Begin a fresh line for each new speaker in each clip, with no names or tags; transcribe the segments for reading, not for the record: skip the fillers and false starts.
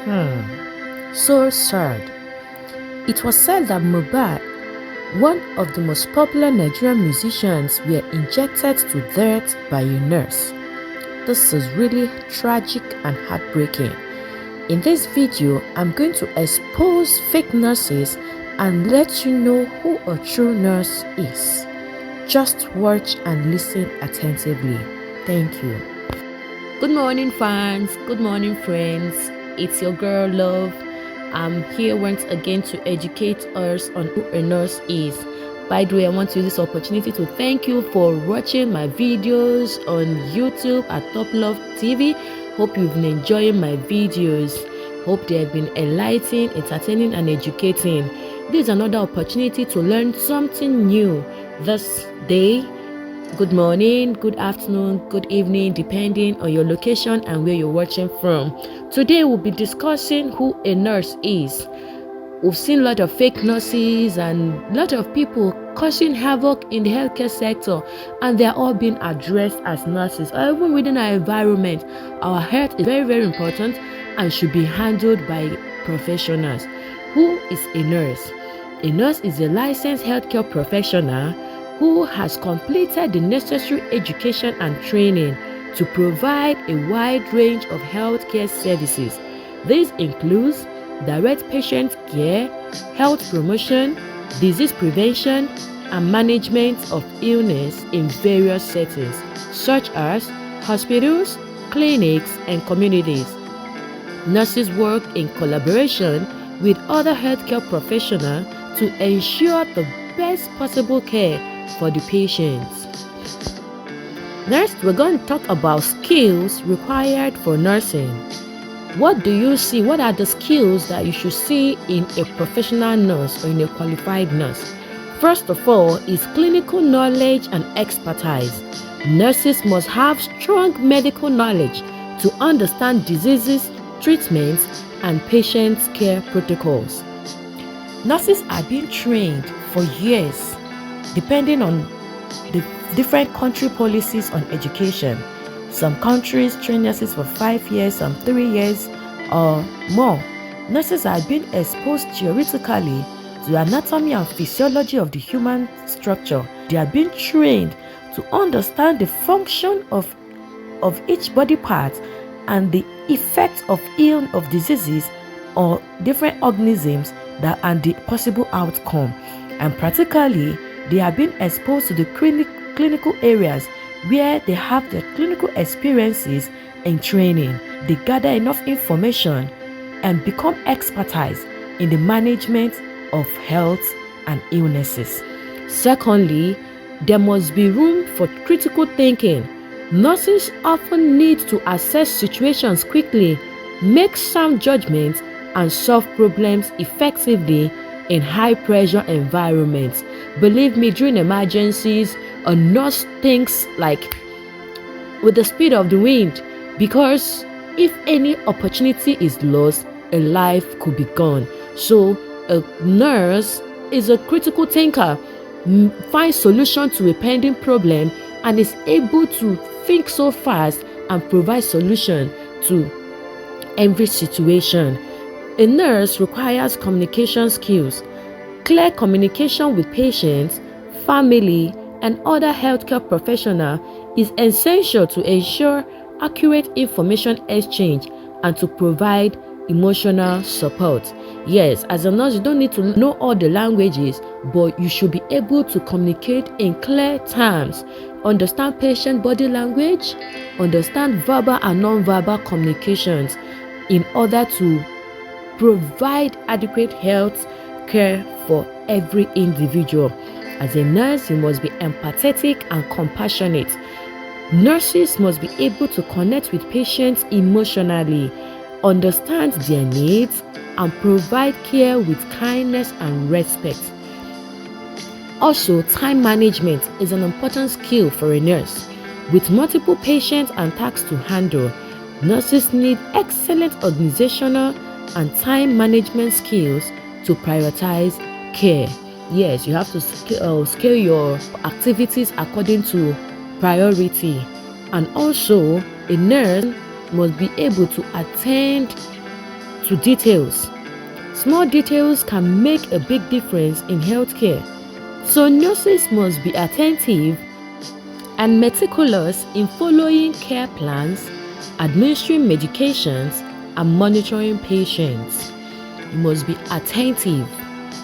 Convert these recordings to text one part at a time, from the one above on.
So sad. It was said that Mobad, one of the most popular Nigerian musicians, were injected to death by a nurse. This is really tragic and heartbreaking. In this video, I'm going to expose fake nurses and let you know who a true nurse is. Just watch and listen attentively. Thank you. Good morning, fans. Good morning, friends. It's your girl, Love. I'm here once again to educate us on who a nurse is. By the way, I want to use this opportunity to thank you for watching my videos on YouTube at Top Love TV. Hope you've been enjoying my videos. Hope they have been enlightening, entertaining, and educating. This is another opportunity to learn something new this day. Good morning, good afternoon, good evening, depending on your location and where you're watching from. Today we'll be discussing who a nurse is. We've seen a lot of fake nurses and a lot of people causing havoc in the healthcare sector, and they're all being addressed as nurses. Or even within our environment, our health is very, very important and should be handled by professionals. Who is a nurse? A nurse is a licensed healthcare professional who has completed the necessary education and training to provide a wide range of healthcare services. This includes direct patient care, health promotion, disease prevention, and management of illness in various settings, such as hospitals, clinics, and communities. Nurses work in collaboration with other healthcare professionals to ensure the best possible care for the patients. Next, we're going to talk about skills required for nursing. What do you see? What are the skills that you should see in a professional nurse or in a qualified nurse? First of all is clinical knowledge and expertise. Nurses must have strong medical knowledge to understand diseases, treatments, and patient care protocols. Nurses are being trained for years, depending on the different country policies on education. Some countries train nurses for 5 years, some 3 years or more. Nurses are being exposed theoretically to the anatomy and physiology of the human structure. They are being trained to understand the function of each body part and the effects of diseases or different organisms and the possible outcome. And practically, they are being exposed to the clinical areas where they have their clinical experiences and training. They gather enough information and become expertise in the management of health and illnesses. Secondly, there must be room for critical thinking. Nurses often need to assess situations quickly, make sound judgments, and solve problems effectively in high-pressure environments. Believe me, during emergencies, a nurse thinks like with the speed of the wind, because if any opportunity is lost, a life could be gone. So a nurse is a critical thinker, finds solution to a pending problem, and is able to think so fast and provide solution to every situation. A nurse requires communication skills. Clear communication with patients, family, and other healthcare professionals is essential to ensure accurate information exchange and to provide emotional support. Yes, as a nurse, you don't need to know all the languages, but you should be able to communicate in clear terms, understand patient body language, understand verbal and non-verbal communications in order to provide adequate health care for every individual. As a nurse, you must be empathetic and compassionate. Nurses must be able to connect with patients emotionally, understand their needs, and provide care with kindness and respect. Also, time management is an important skill for a nurse. With multiple patients and tasks to handle, nurses need excellent organizational and time management skills to prioritize care. Yes, you have to scale your activities according to priority. And also, a nurse must be able to attend to details. Small details can make a big difference in healthcare. So nurses must be attentive and meticulous in following care plans, administering medications, and monitoring patients. You must be attentive.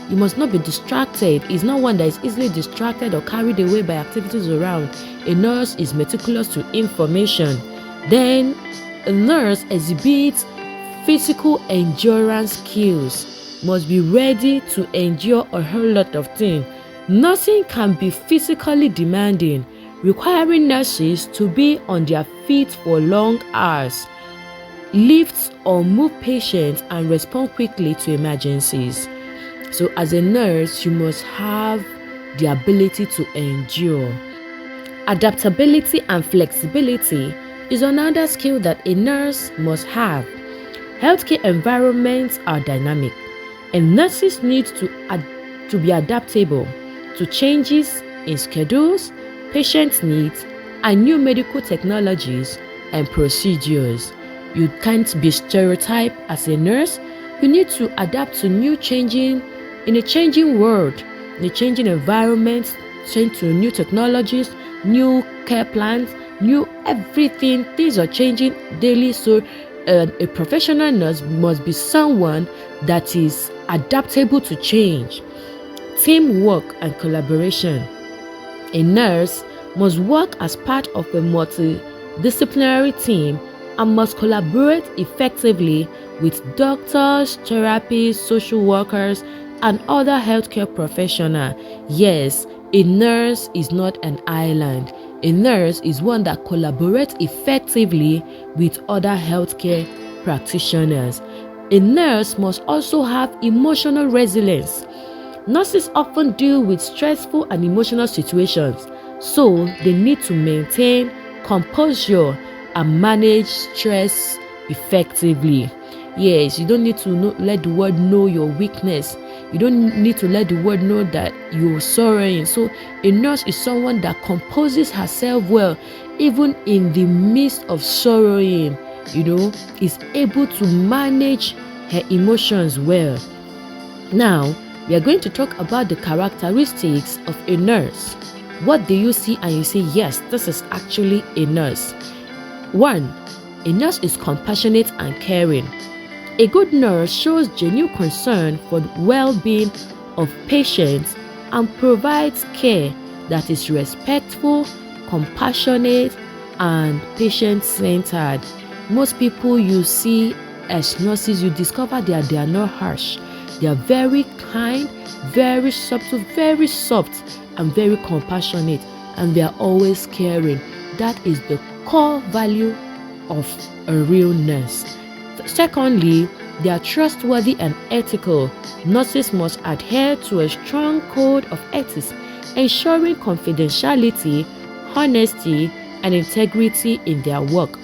You must not be distracted. It's not one that is easily distracted or carried away by activities around. A nurse is meticulous to information. Then a nurse exhibits physical endurance skills, must be ready to endure a whole lot of things. Nursing can be physically demanding, requiring nurses to be on their feet for long hours, lift or move patients, and respond quickly to emergencies. So as a nurse, you must have the ability to endure. Adaptability and flexibility is another skill that a nurse must have. Healthcare environments are dynamic, and nurses need to be adaptable to changes in schedules, patient needs, and new medical technologies and procedures. You can't be stereotyped as a nurse. You need to adapt to in a changing world, in a changing environment, change to new technologies, new care plans, new everything. Things are changing daily, so a professional nurse must be someone that is adaptable to change. Teamwork and collaboration. A nurse must work as part of a multidisciplinary team and must collaborate effectively with doctors, therapists, social workers, and other healthcare professionals. Yes, a nurse is not an island. A nurse is one that collaborates effectively with other healthcare practitioners. A nurse must also have emotional resilience. Nurses often deal with stressful and emotional situations, so they need to maintain composure and manage stress effectively. Yes, you don't need to let the world know your weakness. You don't need to let the world know that you're sorrowing. So a nurse is someone that composes herself well, even in the midst of sorrowing, is able to manage her emotions well. Now, we are going to talk about the characteristics of a nurse. What do you see and you say, yes, this is actually a nurse? 1. A nurse is compassionate and caring. A good nurse shows genuine concern for the well-being of patients and provides care that is respectful, compassionate, and patient-centered. Most people you see as nurses, you discover that they are not harsh. They are very kind, very subtle, very soft, and very compassionate, and they are always caring. That is the core value of a real nurse. Secondly, they are trustworthy and ethical. Nurses must adhere to a strong code of ethics, ensuring confidentiality, honesty, and integrity in their work.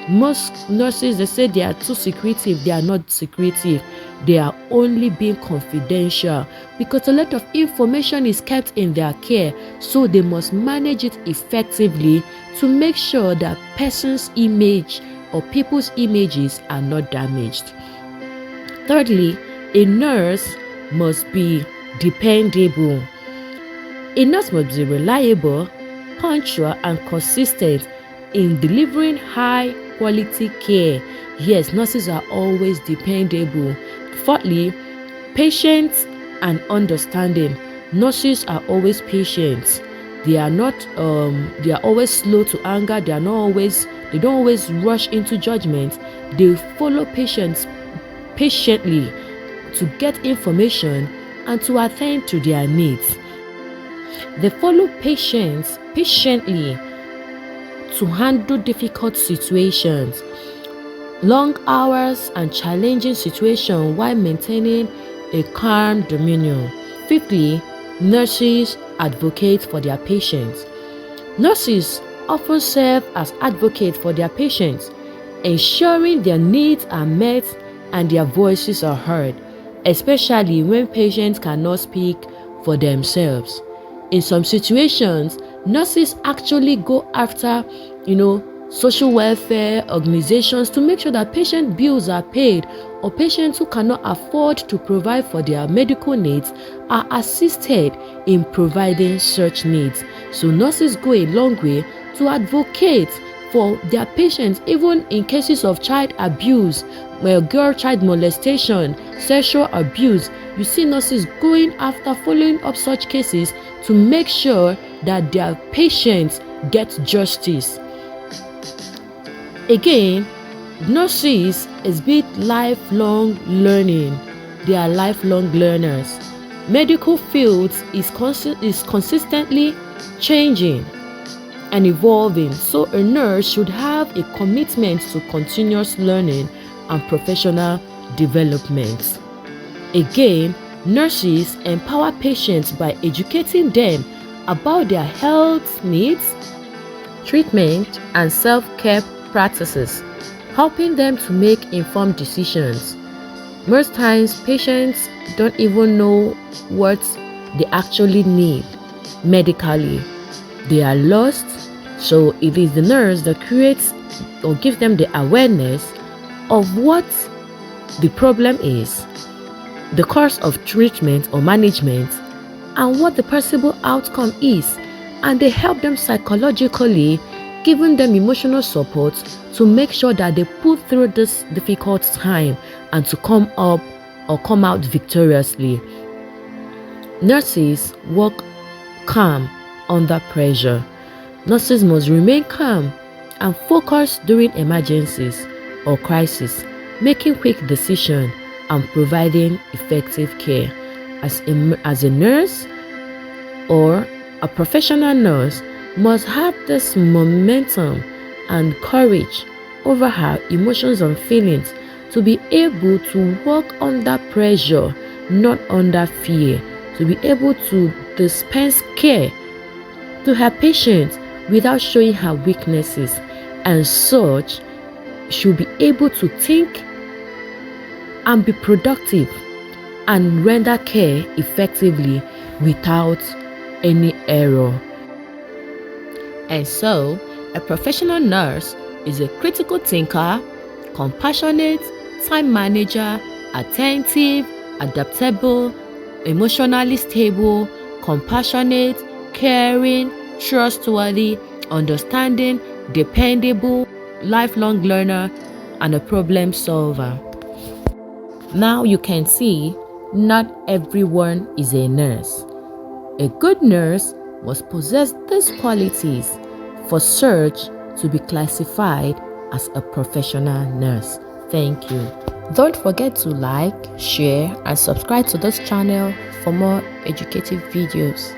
Most nurses, they say they are too secretive. They are not secretive. They are only being confidential because a lot of information is kept in their care, so they must manage it effectively to make sure that person's image or people's images are not damaged. Thirdly, a nurse must be dependable. A nurse must be reliable, punctual, and consistent in delivering high quality care. Yes, nurses are always dependable. Fourthly, patience and understanding. Nurses are always patient. They are not they are always slow to anger. They don't always rush into judgment. They follow patients patiently to get information and to attend to their needs. They follow patients patiently to handle difficult situations, long hours, and challenging situations while maintaining a calm demeanor. Fifthly, nurses advocate for their patients. Nurses often serve as advocates for their patients, ensuring their needs are met and their voices are heard, especially when patients cannot speak for themselves. In some situations, nurses actually go after, social welfare organizations to make sure that patient bills are paid or patients who cannot afford to provide for their medical needs are assisted in providing such needs. So nurses go a long way to advocate for their patients, even in cases of child abuse, child molestation, sexual abuse. You see nurses going after following up such cases to make sure that their patients get justice. Again, nurses exhibit lifelong learning. They are lifelong learners. Medical fields is consistently changing and evolving, so a nurse should have a commitment to continuous learning and professional development. Again, nurses empower patients by educating them about their health needs, treatment, and self-care practices, helping them to make informed decisions. Most times, patients don't even know what they actually need medically. They are lost, so it is the nurse that creates or gives them the awareness of what the problem is, the course of treatment or management, and what the possible outcome is, and they help them psychologically, giving them emotional support to make sure that they pull through this difficult time and to come up or come out victoriously. Nurses work calm under pressure. Nurses must remain calm and focused during emergencies or crisis, making quick decisions and providing effective care. As a nurse or a professional nurse must have this momentum and courage over her emotions and feelings to be able to work under pressure, not under fear, to be able to dispense care to her patients without showing her weaknesses, and such should be able to think and be productive and render care effectively without any error. And so, a professional nurse is a critical thinker, compassionate, time manager, attentive, adaptable, emotionally stable, compassionate, caring, trustworthy, understanding, dependable, lifelong learner, and a problem solver. Now you can see, not everyone is a nurse. A good nurse must possess these qualities for such to be classified as a professional nurse. Thank you. Don't forget to like, share, and subscribe to this channel for more educative videos.